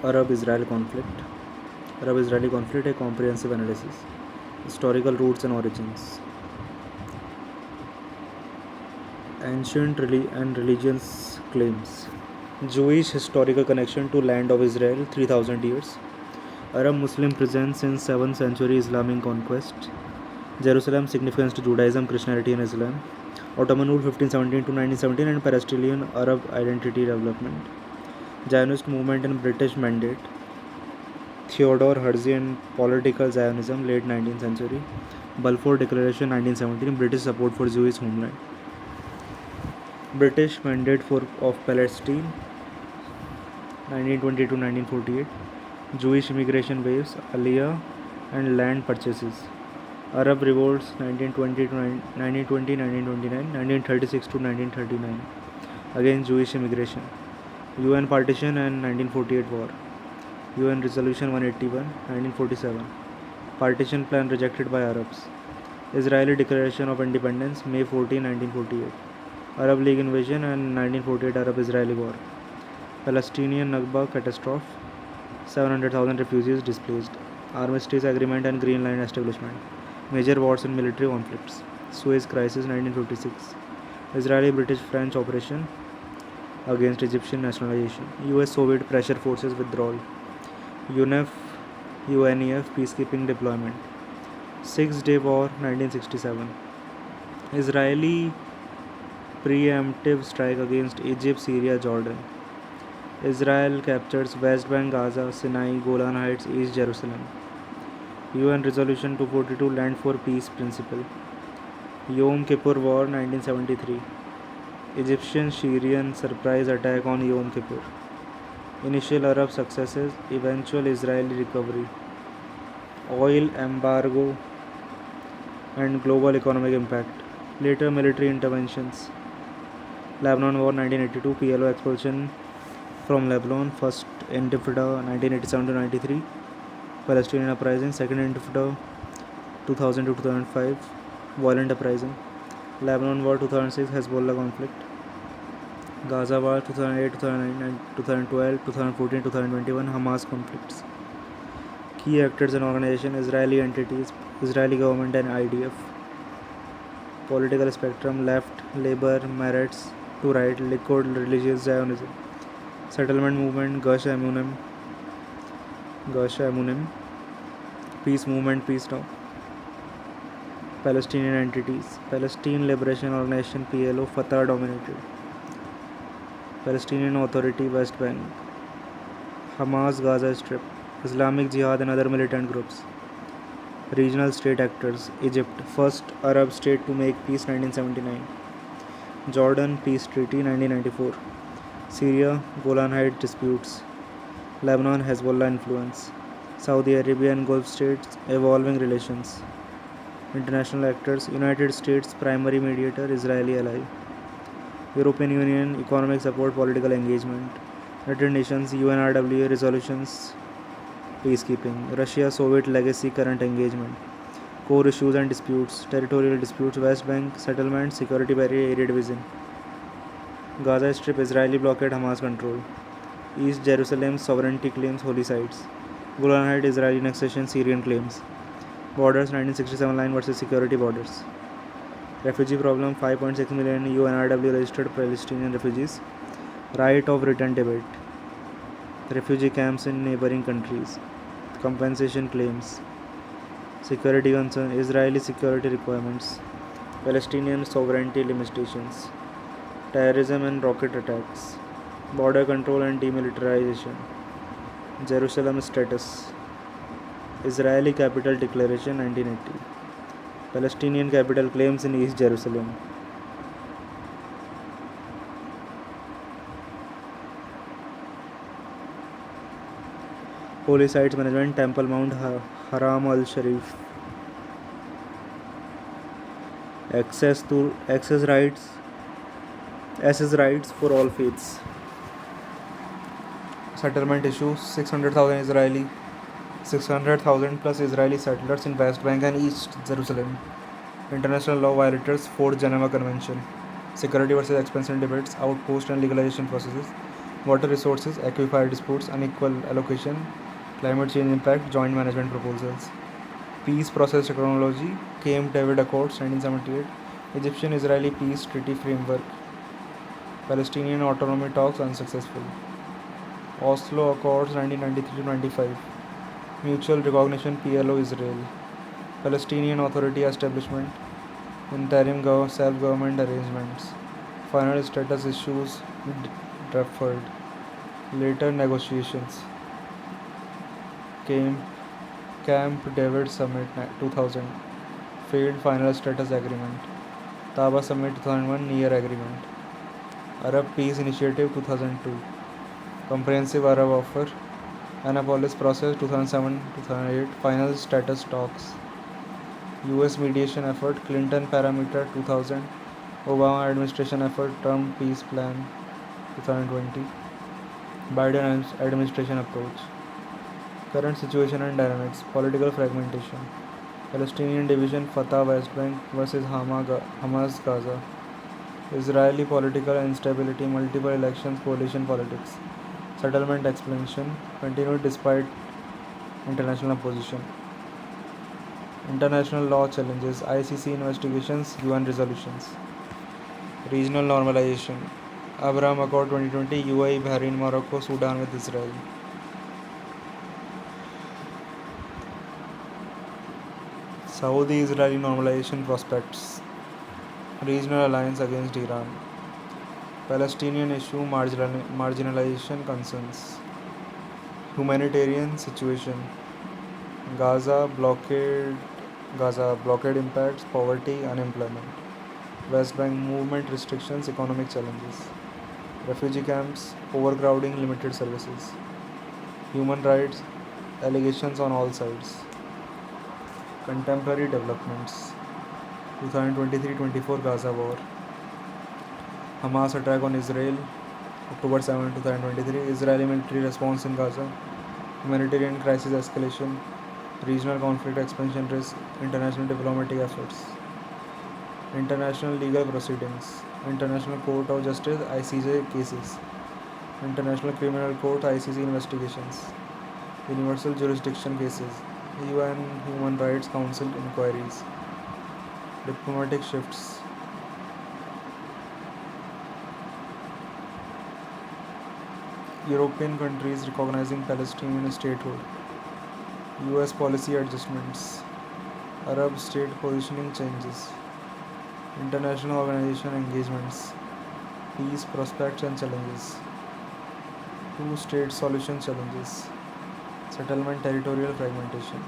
Arab-Israel conflict. Arab-Israeli conflict, a comprehensive analysis. Historical roots and origins. Ancient and religious claims. Jewish historical connection to land of Israel 3000 years. Arab Muslim presence in 7th century Islamic conquest. Jerusalem significance to Judaism, Christianity and Islam. Ottoman rule 1517 to 1917 and Palestinian Arab identity development. Zionist movement and British mandate. Theodore Herzl and political Zionism late 19th century. Balfour Declaration 1917 British support for Jewish homeland. British mandate of Palestine 1920 to 1948. Jewish immigration waves, Aliyah and land purchases. Arab revolts 1920 to 1920, 1929, 1936 to 1939. Against Jewish immigration. UN partition and 1948 war. UN resolution 181, 1947. Partition plan rejected by Arabs. Israeli declaration of independence May 14, 1948. Arab League invasion and 1948 Arab-Israeli war. Palestinian Nakba catastrophe. 700,000 refugees displaced. Armistice agreement and Green Line establishment. Major wars and military conflicts. Suez crisis 1956. Israeli-British-French operation against Egyptian nationalization. US-Soviet pressure forces withdrawal. UNEF peacekeeping deployment. Six-Day War 1967. Israeli preemptive strike against Egypt, Syria, Jordan. Israel captures West Bank, Gaza, Sinai, Golan Heights, East Jerusalem. UN Resolution 242 Land for Peace Principle. Yom Kippur War 1973. Egyptian-Syrian surprise attack on Yom Kippur. Initial Arab successes, eventual Israeli recovery. Oil embargo and global economic impact. Later military interventions. Lebanon War 1982, PLO expulsion from Lebanon, First Intifada 1987 to 93, Palestinian uprising, Second Intifada 2000 to 2005, violent uprising, Lebanon War 2006, Hezbollah conflict, Gaza War 2008, 2009, 2012, 2014, 2021, Hamas conflicts. Key actors and organization, Israeli entities, Israeli government and IDF. Political spectrum, left, labor, Meretz, to right, Likud, religious Zionism. Settlement movement, Gush Emunim, peace movement, Peace Now. Palestinian entities, Palestine Liberation Organization PLO, Fatah dominated. Palestinian Authority, West Bank. Hamas, Gaza Strip. Islamic Jihad and other militant groups. Regional state actors, Egypt, first Arab state to make peace 1979. Jordan, Peace Treaty 1994. Syria, Golan Heights disputes. Lebanon, Hezbollah influence. Saudi Arabia and Gulf states, evolving relations. International actors, United States, primary mediator, Israeli ally. European Union, economic support, political engagement. United Nations, UNRWA resolutions, peacekeeping. Russia, Soviet legacy, current engagement. Core issues and disputes, territorial disputes, West Bank, settlement, security barrier, area division. Gaza Strip, Israeli blockade, Hamas control. East Jerusalem, sovereignty claims, holy sites. Golan Heights, Israeli annexation, Syrian claims. Borders, 1967 line versus security borders. Refugee problem, 5.6 million UNRWA registered Palestinian refugees. Right of return debate. Refugee camps in neighboring countries. Compensation claims. Security concern, Israeli security requirements. Palestinian sovereignty limitations. Terrorism and rocket attacks. Border control and demilitarization. Jerusalem status. Israeli capital declaration 1980. Palestinian capital claims in East Jerusalem. Holy sites management, Temple Mount, Haram al-Sharif. Access rights for all faiths. Settlement issues, 600,000 plus Israeli settlers in West Bank and East Jerusalem. International law violators, 4th Geneva Convention. Security versus expansion debates, outpost and legalization processes. water resources, aquifer disputes, unequal allocation, climate change impact, joint management proposals. Peace process technology, Camp David Accords 1978, Egyptian-Israeli peace treaty framework, Palestinian autonomy talks unsuccessful. Oslo Accords 1993-95, mutual recognition PLO Israel, Palestinian Authority establishment, interim self-government arrangements, final status issues deferred, later negotiations, Camp, Camp David Summit 2000, failed final status agreement, Taba Summit 2001 near agreement, Arab Peace Initiative 2002, Comprehensive Arab Offer, Annapolis Process 2007-2008, Final Status Talks, US mediation effort, Clinton Parameter 2000, Obama administration effort, Trump Peace Plan 2020, Biden administration approach. Current situation and dynamics, political fragmentation, Palestinian division, Fatah West Bank versus Hamas Gaza, Israeli political instability, multiple elections, coalition politics, settlement expansion continued despite international opposition. International law challenges, ICC investigations, UN resolutions. Regional normalization, Abraham Accord 2020, UAE, Bahrain, Morocco, Sudan with Israel. Saudi-Israeli normalization prospects, regional alliance against Iran, Palestinian issue marginalization concerns, humanitarian situation, Gaza blockade impacts, poverty, unemployment, West Bank movement restrictions, economic challenges, refugee camps, overcrowding, limited services, human rights, allegations on all sides. Contemporary developments, 2023-24 Gaza war, Hamas attack on Israel, October 7, 2023, Israeli military response in Gaza, humanitarian crisis escalation, regional conflict expansion risk, international diplomatic efforts, international legal proceedings, International Court of Justice ICJ cases, International Criminal Court ICC investigations, universal jurisdiction cases, UN Human Rights Council inquiries, diplomatic shifts, European countries recognizing Palestinian statehood, US policy adjustments, Arab state positioning changes, international organization engagements, peace prospects and challenges, two-state solution challenges, settlement territorial fragmentation,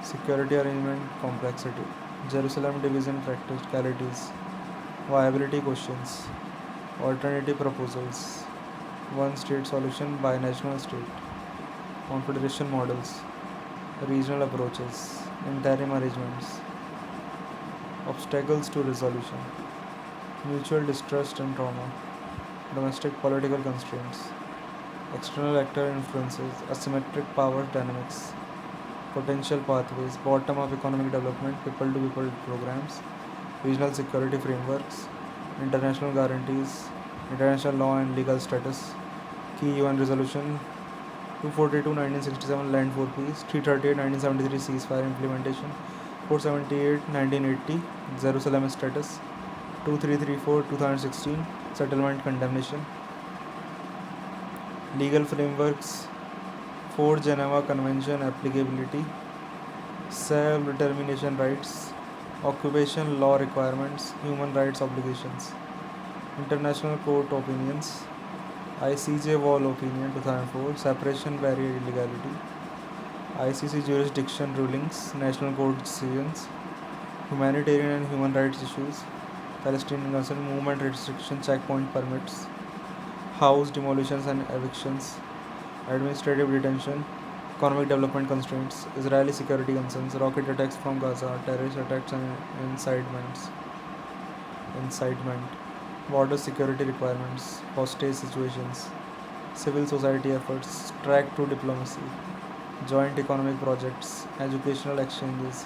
security arrangement complexity, Jerusalem division practicalities, viability questions, alternative proposals, one-state solution, binational state, confederation models, regional approaches, interim arrangements, obstacles to resolution, mutual distrust and trauma, domestic political constraints, external actor influences, asymmetric power dynamics, potential pathways, bottom-up economic development, people-to-people programs, regional security frameworks, international guarantees, international law and legal status, key UN resolution 242-1967 Land for Peace, 338-1973 ceasefire implementation, 478-1980 Jerusalem status, 2334-2016 settlement condemnation, legal frameworks, 4 Geneva Convention applicability, self-determination rights, occupation law requirements, human rights obligations, international court opinions, ICJ Wall opinion 2004, separation barrier illegality, ICC jurisdiction rulings, national court decisions, humanitarian and human rights issues, Palestinian concern, movement restriction, checkpoint permits, house demolitions and evictions, administrative detention, economic development constraints, Israeli security concerns, rocket attacks from Gaza, terrorist attacks and incitement, border security requirements, hostage situations, civil society efforts, track to diplomacy, joint economic projects, educational exchanges,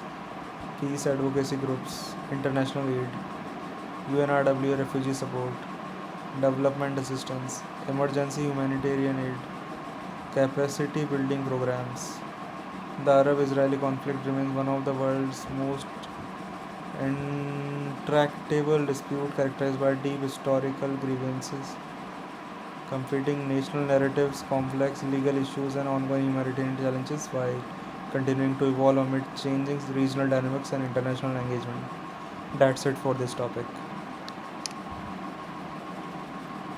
peace advocacy groups, international aid, UNRWA refugee support, development assistance, emergency humanitarian aid, capacity building programs. The Arab Israeli conflict remains one of the world's most intractable dispute characterized by deep historical grievances, competing national narratives, complex legal issues, and ongoing humanitarian challenges while continuing to evolve amid changing regional dynamics and international engagement. That's it for this topic.